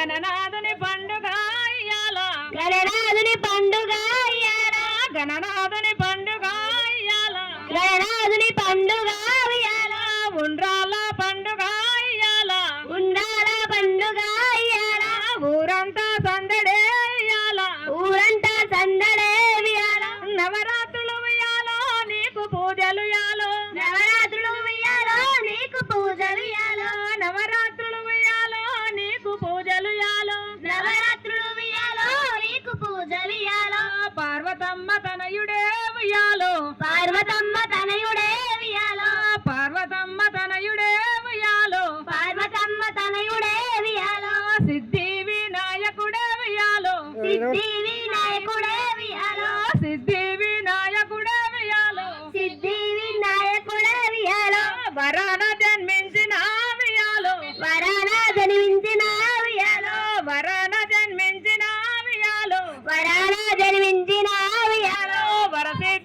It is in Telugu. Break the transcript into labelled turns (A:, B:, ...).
A: గణనాథుని పండుగ ఇయ్యాల
B: గణనాథుని పండుగ ఇయ్యాల
A: గణనాథుని పండుగ ఇయ్యాల
B: గణనాథుని పండుగ ఇయ్యాల
A: ఉండ్రాల పండుగ ఇయ్యాల
B: ఉండాల పండుగ ఇయ్యాల
A: ఊరంతా సందడే ఇయ్యాల
B: ఊరంతా సందడే ఇయ్యాల
A: నవరాత్రులు ఇయ్యాలో నీకు పూజలు ఇయ్యాలో
B: నవరాత్రులు ఇయ్యాల నీకు పూజలు ఇయ్యాల
A: నవరాత్రులు ఇయ్యాలో నీకు పూజలు ఇయ్యాలో
B: నవరాత్రులు ఇయ్యాల నీకు పూజలు ఇయ్యాల
A: పార్వతమ్మ తనయుడే ఉయ్యాలో
B: పార్వతమ్మ తనయుడే ఇయ్యాల
A: పార్వతమ్మ తనయుడే ఉయ్యాలో
B: పార్వతమ్మ తనయుడే ఇయ్యాల
A: సిద్ధి వినాయకుడే ఉయ్యాలో
B: సిద్ధి వినాయకుడే ఇయ్యాల
A: సిద్ధి వినాయకుడే ఉయ్యాలో
B: సిద్ధి వినాయకుడే ఇయ్యాల
A: వరాన జన్మించిన ఉయ్యాలో
B: వరాన జన్మించిన ఇయ్యాల
A: వరాన జన్మించిన ఉయ్యాలో
B: వరాన జన్మించిన